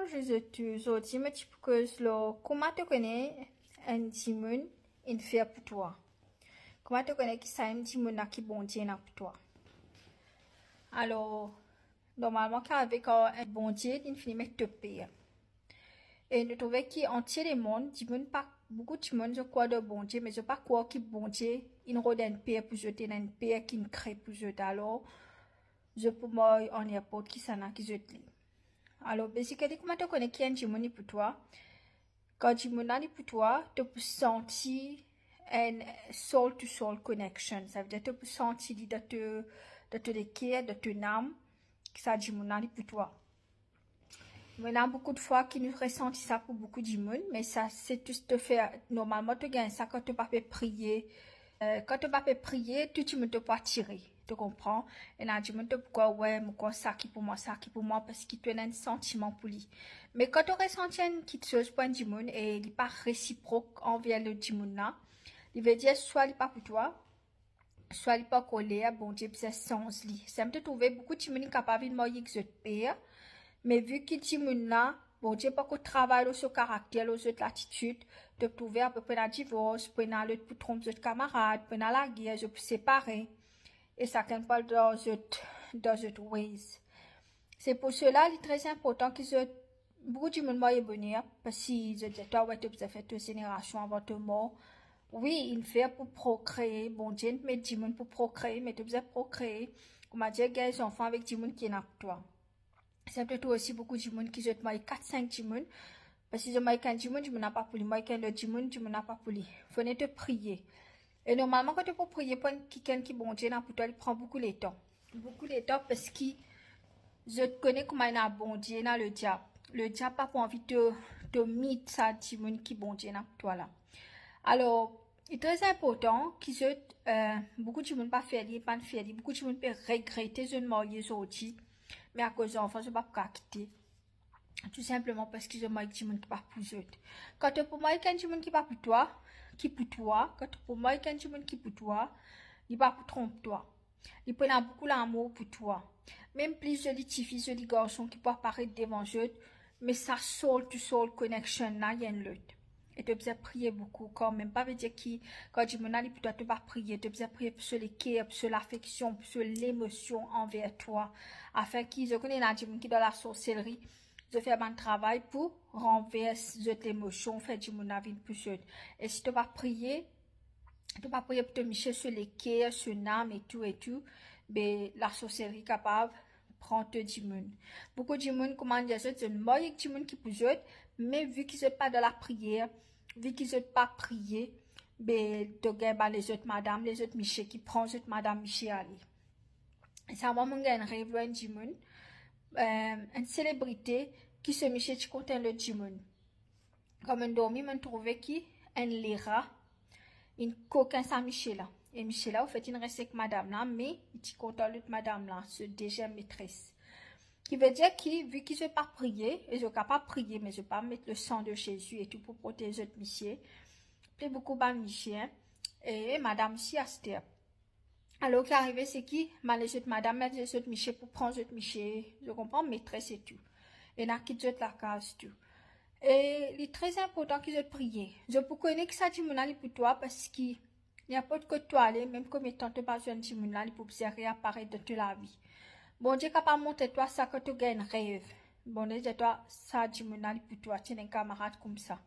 je te zoti me tipo que lo comment te connais un dimun in fait pour toi. Comment te connais qui ça un dimun qui bon Dieu na pour toi. Alors normalement quand avec un bon Dieu il finit met te payer. Et nous trouvons qu'entier le monde, dimun pas beaucoup de monde je crois de bon Dieu mais je pas croire que bon Dieu il redonne paix pour jeter une paix qui crée pour jeter alors je pour moi on y a pas qui ça n'a qui jette. Alors, basically, comment tu connais qui est un Jimoni pour toi? Quand Jimoni pour toi, tu peux sentir un soul-to-soul connection. Ça veut dire que tu peux sentir de te décaire, de ton âme, que ça Jimoni pour toi. Maintenant, beaucoup de fois, qui nous ressentent ça pour beaucoup de Jimon, mais ça, c'est tout ce que tu fais. Normalement, tu gagnes ça quand tu pas fait prier. Quand tu pas fait prier, tu me te pas tirer. Tu comprends? Et là, tu me dis pourquoi, ouais, pourquoi ça qui pour moi, parce qu'il te donne un sentiment pour lui. Mais quand tu ressens une petite chose pour un dimon et il n'est pas réciproque envers le dimon là, il veut dire soit il n'est pas pour toi, soit il n'est pas collé, bon Dieu, c'est sens lui. Ça me te trouver beaucoup de dimon capables de mourir que je père, mais vu qu'il dimon là, bon Dieu, pas qu'on travaille sur le caractère, sur l'attitude, de trouver à peu près un divorce, pour aller pour tromper de camarade, pour aller à la guerre, je peux séparer. Et ça ne pas dans cette ways. C'est pour cela qu'il est très important que beaucoup de monde est bonheur parce que je dis toi ouais tu as fait deux générations avant ta mort. Oui, il fait pour procréer, bon Dieu mais du monde pour procréer, mais tu as procréer. Comme dire des enfants avec du monde qui est là pour toi. C'est peut-être aussi beaucoup de monde qui se marie 4-5 du monde parce que je marie qu'un du monde, je n'ai pas pour lui, moi qu'un le du monde, je n'ai pas pour lui. Faut te prier. Et normalement, quand tu peux prier pour quelqu'un qui bon Dieu, pour toi, il prend beaucoup de temps. Beaucoup de temps parce que je connais comment il a bon Dieu, le diable. Le diable n'a pas envie de mettre ça, Timon qui bon Dieu, pour toi là. Alors, il est très important que beaucoup de monde pas faire, pas faire, beaucoup de monde peut regretter de marier aujourd'hui, mais à cause de l'enfant, je ne peux pas quitter. Tout simplement parce que je marie des gens qui pas pour eux. Quand tu peux marier des gens qui pas pour toi, quand tu peux marier des gens qui pour toi, il pas pour tromper toi. Il prend beaucoup l'amour pour toi. Même plus joli filles, joli garçon qui peut apparaître devant eux, mais ça soul to soul connection là, il y a une lutte. Et tu dois prier beaucoup quand même. Pas veut dire que quand tu m'en pour toi, tu vas prier. Tu dois prier sur les cœurs, sur l'affection, sur l'émotion envers toi. Afin qu'ils je connais là, qui dans la sorcellerie. Je fais mon travail pour renverser cette émotion, faire du mon avis plus jeune. Et si tu vas prier pour te micher sur les cœurs, sur l'âme et tout, ben, la sorcellerie capable prend te du monde. Beaucoup de monde, comment dire, c'est une moyenne de monde qui peut jouer, mais vu qu'ils ne sont pas dans la prière, vu qu'ils ne sont pas prié, ben, tu gagnes les autres madame, les autres michés qui prennent les autres madame miché à lui. Et ça va me un rêve du monde. Une célébrité qui se michait du côté le dimon. Comme un dormi, me trouvait qui un lira, une coquin sa Michela. Et Michela, au fait, il reste avec madame là, mais il est content de madame là, ce déjà maîtresse. Qui veut dire qu'il, vu qu'il ne pas prier, et je ne peux pas prier, mais je ne peux pas mettre le sang de Jésus et tout pour protéger le Michel. Puis beaucoup de Michel, et madame si Esther. Alors, qui arrivé, c'est qui? Les autres madame, les autres Michel pour prendre les autres Michel. Je comprends, maîtresse et tout. Et là, qui la case tout. Et il est très important qu'ils aient prié. Je peux connaître que ça, Timonali, pour toi, parce qu'il n'y a pas de côté toi aller, même comme étant te pas un Timonali pour observer apparaître de la vie. Bon Dieu, capable de montrer toi ça que tu gagnes un rêve. Bon Dieu, toi, ça, Timonali, pour toi, tu es un camarade comme ça.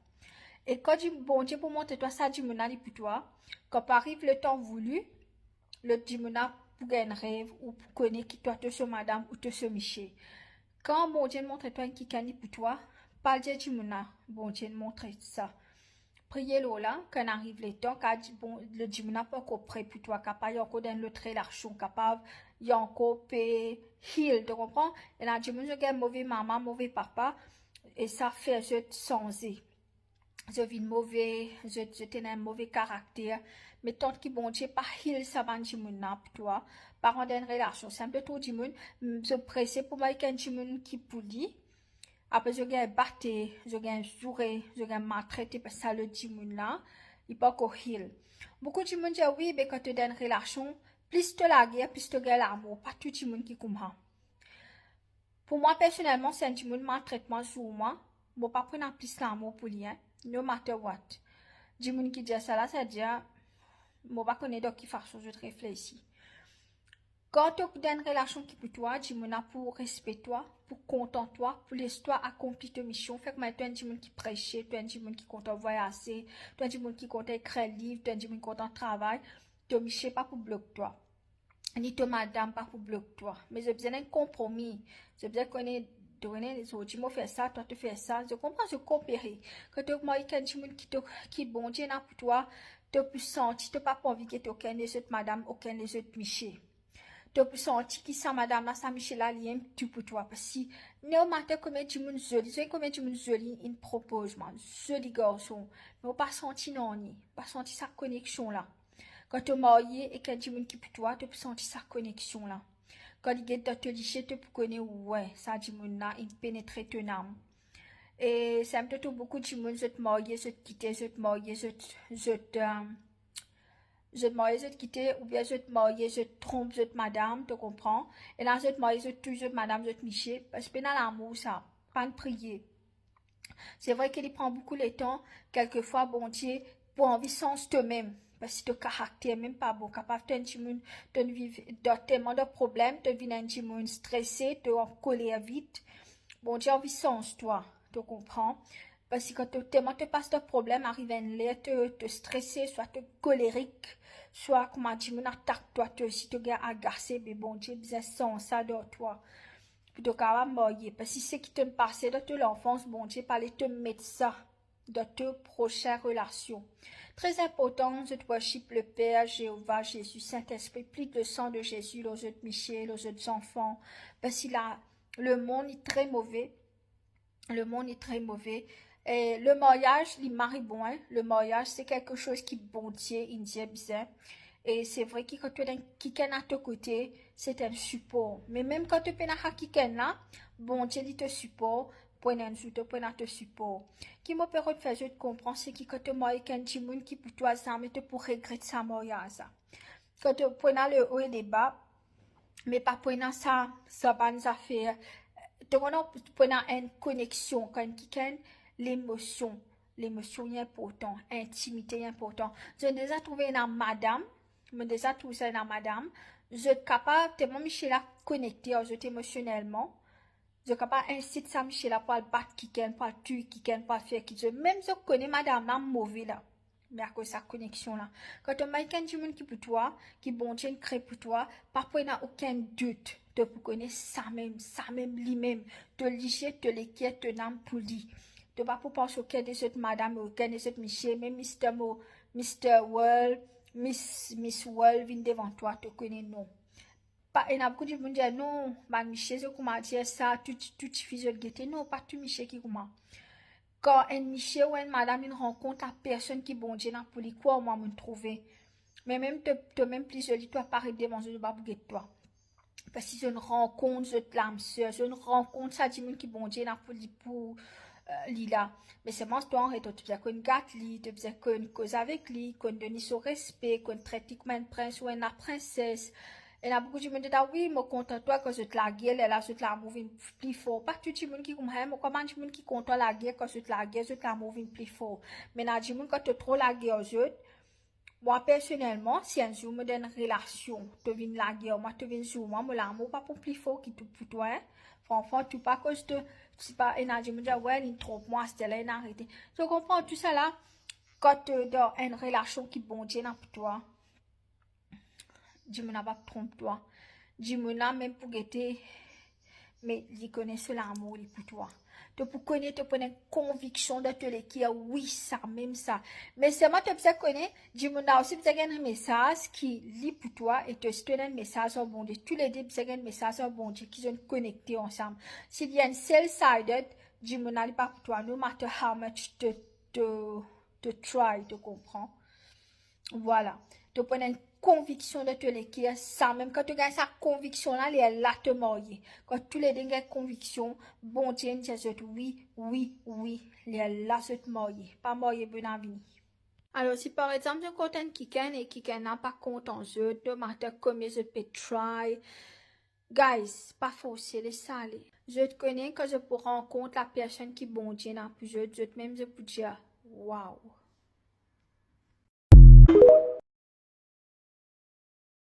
Et quand bon Dieu, pour montrer toi ça, Timonali, pour toi, quand arrive le temps voulu, le Timonali pour gagner un rêve ou pour connaître qui toi, te ce madame ou te ce Michel. Quand bon Dieu montre toi qui gagne pour toi, pas dire du mona, bon Dieu montre ça. Priez là, quand arrive le temps, quand bon, le dimona pas encore prêt pour toi, capable, il y a encore dans l'autre relation, capable, il y a encore heal, tu comprends? Et là, du monde, je mauvais maman, mauvais papa, et ça fait, je sensé. Je vis mauvais, je tenais un mauvais caractère, mais tant que bon Dieu, pas heal ça, ban du monde pour toi, par rendre une relation, c'est un peu tout du monde, je presse pour moi, qu'un du monde qui pouli. Après, je gagne batté, je gagne juré, je gagne maltraité parce que ça le dit moun là, il pas encore heal. Beaucoup de monde dit oui, mais quand tu as une relation, plus tu la guerre, plus tu gagnes l'amour, pas tout le monde qui comme ça. Pour moi, personnellement, c'est un petit maltraitement sur moi. Je ne pas prendre plus l'amour pour lui, hein. No matter what. Du monde qui dit ça là, ça dit, je ne pas connaître de qui façon je réfléchis. Quand tu as une relation qui pour toi, du monde pour respecter toi, pour content toi, pour l'histoire accomplir ta mission. Fait que maintenant, tu as un monde qui prêche, tu as un monde qui compte voyager, tu as un monde qui compte écrire livre, tu as un monde qui compte travail. Tu as mission pas pour bloquer toi. Ni te madame pas pour bloquer toi. Mais j'ai besoin d'un compromis. J'ai besoin qu'on ait donné les autres. Tu m'as fait ça, toi tu fais ça. Je comprends, je coopérer. Quand tu as quelqu'un qui bon Dieu n'a pour toi, tu peux sentir, tu n'as pas envie que tu aucun des autres madame, aucun des autres Michel. Tu peux sentir que ça madame là, ça Michel là, lien tu pour toi. Parce que, no matter combien tu m'as joli, c'est combien tu m'as joli, il propose, man. Joli garçon. Mais on pas senti non, ni. Pas senti sa connexion là. Quand tu es marié et qu'il y a des gens qui pour toi, tu peux sentir sa connexion là. Quand il est dans te licher, tu peux connaître, ouais, ça dit mon là, il pénètre ton âme. Et ça me touche beaucoup de gens, je te marier, je te quitter, je te marier, je te marier, je te quitter, ou bien je te marier, je te trompe, je te madame, tu comprends? Et là, je te marier, je te tue, je te madame, je te micher, parce que dans l'amour, ça, pas de prier. C'est vrai qu'il prend beaucoup de temps, quelquefois, bon Dieu, pour envie sens toi-même. Parce que ton caractère même pas bon, capable de vivre tellement de problèmes, de vivre un petit monde stressé, de en colère vite. Bon Dieu, envie sens toi, tu comprends? Parce que quand tellement te passe de problèmes, arrive un l'air, te stresser, soit te colérique, soit comment dire, attaque toi, si tu es agacé, mais bon Dieu, besoin sens ça de toi. Puis tu es mourir. Parce que c'est qui te passé de l'enfance, bon Dieu, parler te mettre ça de tes prochaines relations. Très important, je te worship le Père, Jéhovah, Jésus, Saint-Esprit, plique le sang de Jésus, aux autres Michel, aux autres enfants. Parce que le monde est très mauvais. Le monde est très mauvais. Et le mariage, il marie bon. Hein? Le mariage, c'est quelque chose qui bon Dieu, il dit bien. Et c'est vrai que quand tu as quelqu'un à ton côté, c'est un support. Mais même quand tu as quelqu'un là, bon Dieu, il te supporte. Pour un te support. Qui me permet de faire, je comprends, c'est que quand tu maries quelqu'un qui pour toi, ça, mais tu pour regretter sa mariage. Quand tu prends le haut et le bas, mais pas prendre ça, ça bonne affaire. Tu prends une connexion, quand quelqu'un, l'émotion est important, intimité est important. J'ai déjà trouvé une madame, je suis capable de me connecter émotionnellement. Je ne peux pas inciter ça, Michel, pour le battre quelqu'un, pour le tuer quelqu'un, pour faire quelqu'un. Même si je connais madame, là, mauvais là. Mais à cause de sa connexion là. Quand tu as quelqu'un qui pour toi, qui bon Dieu crée pour toi, pas pour aucun doute. Tu peux connaître ça même, lui-même. Tu licher, tu l'équipe, tu n'aimes pour lui. Tu vas pas penser aucun des autres madame, aucun des autres Michel, même Mr. World, Miss World, vient devant toi, tu connais non. Et n'a beaucoup de gens disent non, bah Michel, c'est comment dire ça, tout suffit de guetter. Non, pas tout Michel qui comment. Quand un Michel ou une madame une rencontre à personne qui bon Dieu n'a pour lui quoi moi me trouver. Mais même te même plus joli toi paraît devant je pas guetter toi. Parce que c'est une rencontre de l'âme sœur, c'est une rencontre ça dit qui bon Dieu n'a pour lui pour lila. Mais c'est moi toi et toi tu faisais qu'on gâte lui, tu faisais qu'on cause avec lui, qu'on donne son respect, qu'on traite comme un prince ou une princesse. Et là, beaucoup de gens disent, ah oui, moi, content toi, que je te la guerre, elle a, je te la move plus fort. Pas tout le monde qui comme moi, comment tu monde qui content la guerre, quand je te la guerre, je te la move plus fort. Mais là, du monde, quand tu trop la guerre, moi, personnellement, si un jour me donne une relation, tu viens la guerre, moi, tu viens sur moi, l'amour pas pour plus fort qui tout pour toi, hein. Franchement, tu pas cause de, c'est pas, et là, je me dis, ouais, il trompe moi, c'était là, il a arrêté. Je comprends tout ça là, quand tu dans une relation qui bon Dieu pour toi. Dis-moi pas trompe toi. Dis-moi même pour guetter, mais il connaît l'amour pour toi. Tu peux connaître, tu peux une conviction de te l'écrire, oui, ça, même ça. Mais c'est moi, tu peux connaître, dis-moi aussi, tu as un message qui lit pour toi et tu as un message au bon Dieu. Tous les deux, tu as un message au bon Dieu qui sont connectés ensemble. S'il y a une self-sided, dis-moi pas pour toi, no matter how much te try, tu comprends. Voilà. Tu prends une conviction de te l'écrire, ça, même quand tu gagnes sa conviction là, elle est là te marier. Quand tous les deux ont conviction, bon Dieu, dit oui, elle est là te marier. Pas marier, bon avenir. Alors, si par exemple, je content quelqu'un et quelqu'un n'a pas content, no matter combien je peux try, guys, pas forcer les salés. Je te connais quand je rencontre la personne qui bon Dieu n'a plus, je même je peux dire, waouh.